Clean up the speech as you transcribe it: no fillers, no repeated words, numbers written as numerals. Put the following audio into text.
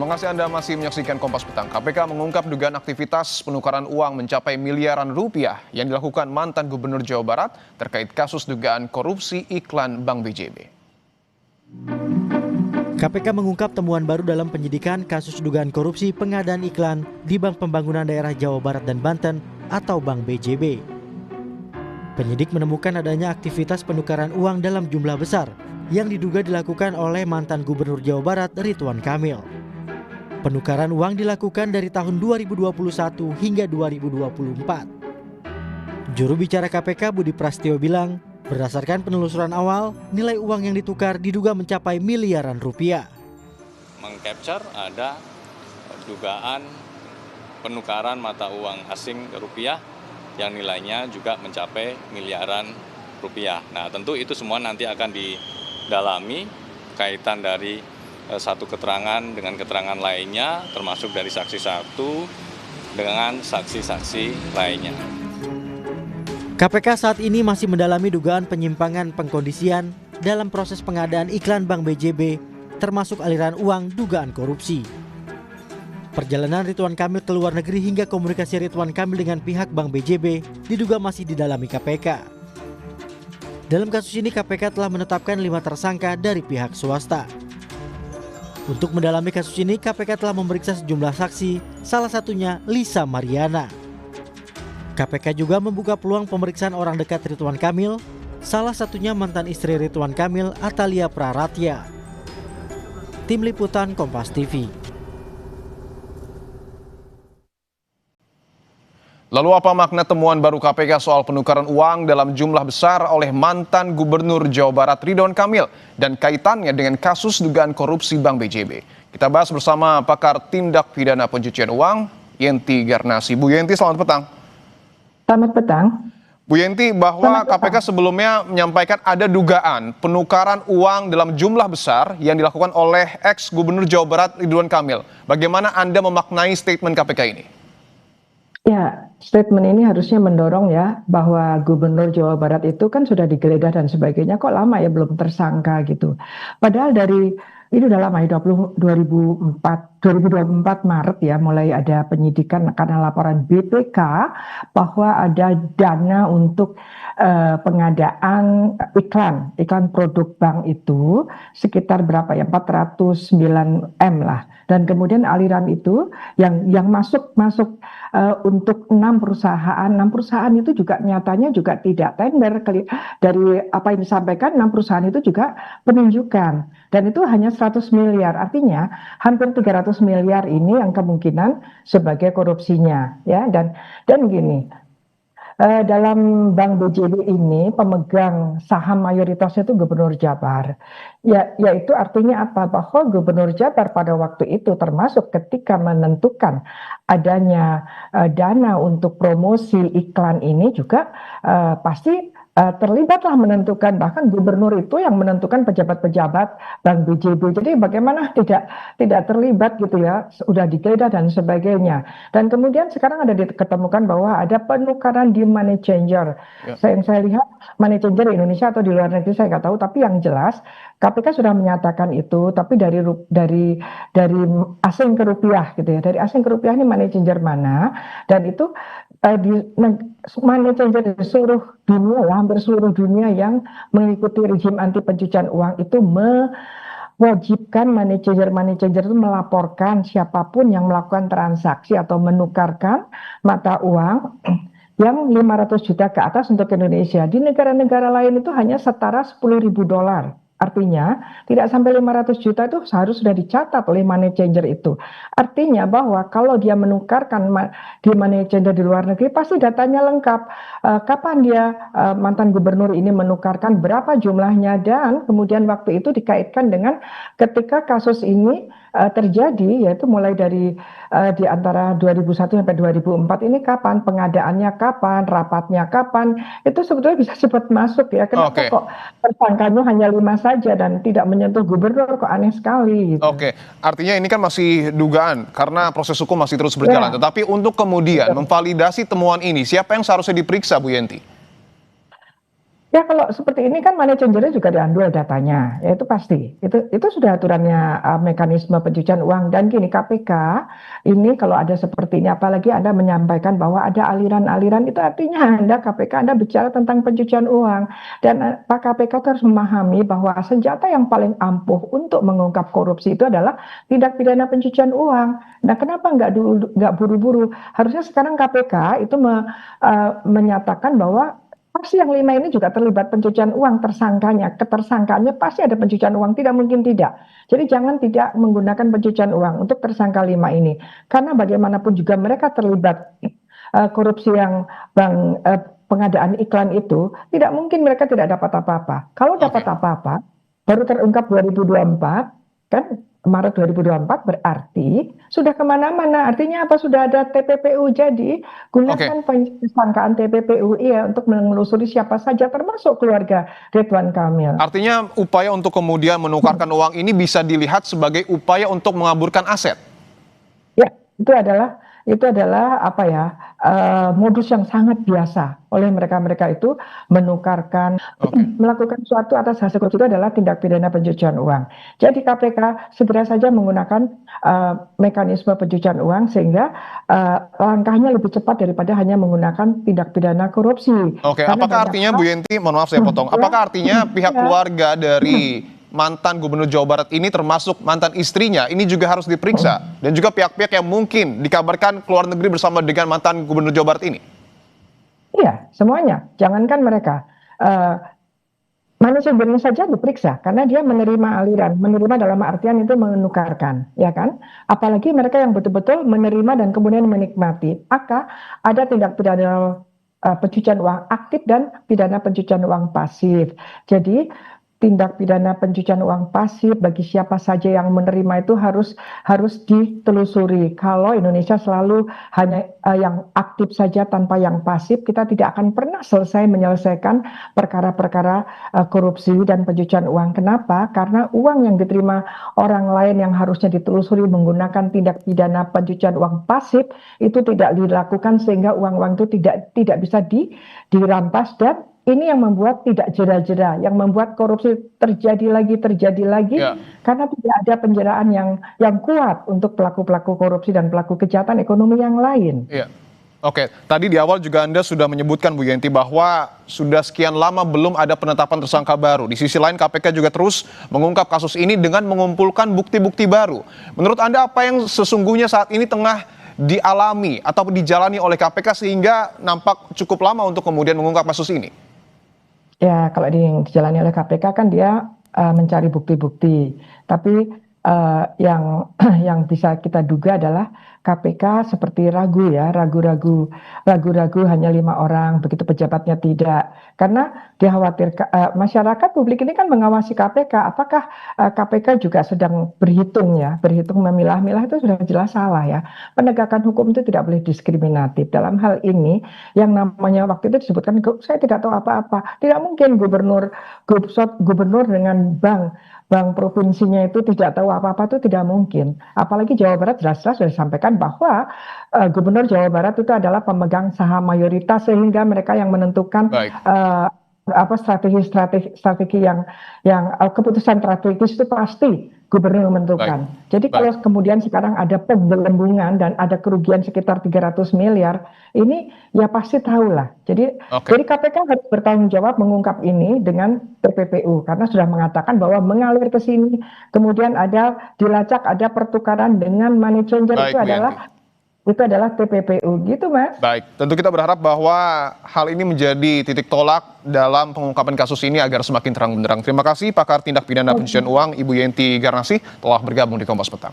Terima kasih Anda masih menyaksikan Kompas Petang. KPK mengungkap dugaan aktivitas penukaran uang mencapai miliaran rupiah yang dilakukan mantan Gubernur Jawa Barat terkait kasus dugaan korupsi iklan Bank BJB. KPK mengungkap temuan baru dalam penyidikan kasus dugaan korupsi pengadaan iklan di Bank Pembangunan Daerah Jawa Barat dan Banten atau Bank BJB. Penyidik menemukan adanya aktivitas penukaran uang dalam jumlah besar yang diduga dilakukan oleh mantan Gubernur Jawa Barat Ridwan Kamil. Penukaran uang dilakukan dari tahun 2021 hingga 2024. Juru bicara KPK Budi Prasetyo bilang, berdasarkan penelusuran awal, nilai uang yang ditukar diduga mencapai miliaran rupiah. Mengcapture ada dugaan penukaran mata uang asing ke rupiah yang nilainya juga mencapai miliaran rupiah. Nah, tentu itu semua nanti akan didalami kaitan dari satu keterangan dengan keterangan lainnya, termasuk dari saksi satu dengan saksi-saksi lainnya. KPK saat ini masih mendalami dugaan penyimpangan pengkondisian dalam proses pengadaan iklan Bank BJB, termasuk aliran uang dugaan korupsi. Perjalanan Ridwan Kamil ke luar negeri hingga komunikasi Ridwan Kamil dengan pihak Bank BJB diduga masih didalami KPK. Dalam kasus ini KPK telah menetapkan 5 tersangka dari pihak swasta. Untuk mendalami kasus ini, KPK telah memeriksa sejumlah saksi, salah satunya Lisa Mariana. KPK juga membuka peluang pemeriksaan orang dekat Ridwan Kamil, salah satunya mantan istri Ridwan Kamil, Atalia Praratya. Tim Liputan Kompas TV. Lalu apa makna temuan baru KPK soal penukaran uang dalam jumlah besar oleh mantan Gubernur Jawa Barat Ridwan Kamil dan kaitannya dengan kasus dugaan korupsi Bank BJB? Kita bahas bersama pakar tindak pidana pencucian uang, Yenti Garnasi. Bu Yenti, selamat petang. Selamat petang. Bu Yenti, bahwa KPK sebelumnya menyampaikan ada dugaan penukaran uang dalam jumlah besar yang dilakukan oleh ex-Gubernur Jawa Barat Ridwan Kamil. Bagaimana Anda memaknai statement KPK ini? Ya, statement ini harusnya mendorong ya bahwa Gubernur Jawa Barat itu kan sudah digeledah dan sebagainya, kok lama ya belum tersangka gitu. Padahal ini udah lama ya, 2024 Maret ya mulai ada penyidikan karena laporan BPK bahwa ada dana untuk pengadaan iklan produk bank itu sekitar berapa ya, 409 M lah. Dan kemudian aliran itu yang masuk untuk 6 perusahaan itu juga nyatanya juga tidak tender. Dari apa yang disampaikan 6 perusahaan itu juga penunjukan, dan itu hanya 100 miliar, artinya hampir 300 miliar ini yang kemungkinan sebagai korupsinya ya. Dan gini, dalam Bank BJB ini pemegang saham mayoritasnya itu Gubernur Jabar. Yaitu artinya apa? Bahwa Gubernur Jabar pada waktu itu termasuk ketika menentukan adanya dana untuk promosi iklan ini juga pasti terlibatlah menentukan, bahkan gubernur itu yang menentukan pejabat-pejabat Bank BJB. Jadi bagaimana tidak terlibat gitu ya, sudah digeledah dan sebagainya. Dan kemudian sekarang ada diketemukan bahwa ada penukaran di money changer. Ya. Yang saya lihat money changer di Indonesia atau di luar negeri saya nggak tahu, tapi yang jelas KPK sudah menyatakan itu, tapi dari asing ke rupiah gitu ya. Dari asing ke rupiah ini money changer mana? Dan itu di money changer di seluruh dunia, hampir seluruh dunia yang mengikuti rezim anti pencucian uang itu mewajibkan money changer itu melaporkan siapapun yang melakukan transaksi atau menukarkan mata uang yang 500 juta ke atas untuk Indonesia. Di negara-negara lain itu hanya setara $10.000. Artinya tidak sampai 500 juta itu harus sudah dicatat oleh money changer itu. Artinya bahwa kalau dia menukarkan di money changer di luar negeri pasti datanya lengkap. Kapan dia mantan gubernur ini menukarkan, berapa jumlahnya, dan kemudian waktu itu dikaitkan dengan ketika kasus ini terjadi, yaitu mulai dari di antara 2001 sampai 2004 ini kapan, pengadaannya kapan, rapatnya kapan, itu sebetulnya bisa cepat masuk ya. Kenapa kok tersangkanya hanya 5 saja dan tidak menyentuh gubernur, kok aneh sekali gitu. Oke, artinya ini kan masih dugaan karena proses hukum masih terus berjalan. Ya. Tetapi untuk kemudian memvalidasi temuan ini, siapa yang seharusnya diperiksa, Bu Yenti? Ya kalau seperti ini kan money changer juga diambil datanya, ya itu pasti. Itu sudah aturannya mekanisme pencucian uang. Dan gini KPK ini kalau ada seperti ini, apalagi Anda menyampaikan bahwa ada aliran-aliran, itu artinya Anda bicara tentang pencucian uang. Dan Pak KPK harus memahami bahwa senjata yang paling ampuh untuk mengungkap korupsi itu adalah tindak pidana pencucian uang. Nah kenapa nggak buru-buru? Harusnya sekarang KPK itu menyatakan bahwa pasti yang 5 ini juga terlibat pencucian uang ketersangkaannya pasti ada pencucian uang, tidak mungkin tidak. Jadi jangan tidak menggunakan pencucian uang untuk tersangka 5 ini. Karena bagaimanapun juga mereka terlibat korupsi yang pengadaan iklan itu, tidak mungkin mereka tidak dapat apa-apa. Kalau dapat apa-apa, baru terungkap 2024, kan Maret 2024 berarti sudah kemana-mana. Artinya apa? Sudah ada TPPU. Jadi gunakan persangkaan TPPU untuk menelusuri siapa saja termasuk keluarga Ridwan Kamil. Artinya upaya untuk kemudian menukarkan uang ini bisa dilihat sebagai upaya untuk mengaburkan aset. Ya, itu adalah apa ya, modus yang sangat biasa oleh mereka itu menukarkan, melakukan suatu atas hasil korupsi itu adalah tindak pidana pencucian uang. Jadi KPK segera saja menggunakan mekanisme pencucian uang sehingga langkahnya lebih cepat daripada hanya menggunakan tindak pidana korupsi. Apakah artinya Bu Yenti, mohon maaf saya potong, apakah artinya pihak keluarga dari mantan Gubernur Jawa Barat ini termasuk mantan istrinya ini juga harus diperiksa dan juga pihak-pihak yang mungkin dikabarkan keluar negeri bersama dengan mantan Gubernur Jawa Barat ini? Iya, semuanya. Jangankan mereka. Manusia Indonesia saja diperiksa karena dia menerima aliran, menerima dalam artian itu menukarkan, ya kan? Apalagi mereka yang betul-betul menerima dan kemudian menikmati. Maka ada tindak pidana pencucian uang aktif dan pidana pencucian uang pasif. Jadi tindak pidana pencucian uang pasif bagi siapa saja yang menerima itu harus ditelusuri. Kalau Indonesia selalu hanya yang aktif saja tanpa yang pasif, kita tidak akan pernah selesai menyelesaikan perkara-perkara korupsi dan pencucian uang. Kenapa? Karena uang yang diterima orang lain yang harusnya ditelusuri menggunakan tindak pidana pencucian uang pasif itu tidak dilakukan sehingga uang-uang itu tidak bisa dirampas, dan ini yang membuat tidak jera-jera, yang membuat korupsi terjadi lagi, karena tidak ada penjeraan yang kuat untuk pelaku-pelaku korupsi dan pelaku kejahatan ekonomi yang lain. Ya. Oke, tadi di awal juga Anda sudah menyebutkan Bu Yenti bahwa sudah sekian lama belum ada penetapan tersangka baru. Di sisi lain KPK juga terus mengungkap kasus ini dengan mengumpulkan bukti-bukti baru. Menurut Anda apa yang sesungguhnya saat ini tengah dialami atau dijalani oleh KPK sehingga nampak cukup lama untuk kemudian mengungkap kasus ini? Ya, kalau dijalani oleh KPK kan dia mencari bukti-bukti. Tapi yang bisa kita duga adalah KPK seperti ragu-ragu hanya 5 orang, begitu pejabatnya tidak. Karena dikhawatirkan masyarakat publik ini kan mengawasi KPK. Apakah KPK juga sedang berhitung memilah-milah, itu sudah jelas salah ya. Penegakan hukum itu tidak boleh diskriminatif. Dalam hal ini yang namanya waktu itu disebutkan, saya tidak tahu apa-apa. Tidak mungkin gubernur dengan bank provinsinya itu tidak tahu apa-apa, itu tidak mungkin. Apalagi Jawa Barat jelas-jelas sudah disampaikan bahwa Gubernur Jawa Barat itu adalah pemegang saham mayoritas sehingga mereka yang menentukan strategi yang keputusan strategis itu pasti gubernur menentukan. Jadi kalau kemudian sekarang ada penggelembungan dan ada kerugian sekitar 300 miliar, ini ya pasti tahulah. Jadi KPK harus bertanggung jawab mengungkap ini dengan TPPU karena sudah mengatakan bahwa mengalir ke sini, kemudian ada dilacak, ada pertukaran dengan money changer, itu adalah TPPU, gitu Mas. Baik, tentu kita berharap bahwa hal ini menjadi titik tolak dalam pengungkapan kasus ini agar semakin terang benderang. Terima kasih pakar tindak pidana pencucian uang Ibu Yenti Garnasih telah bergabung di Kompas Petang.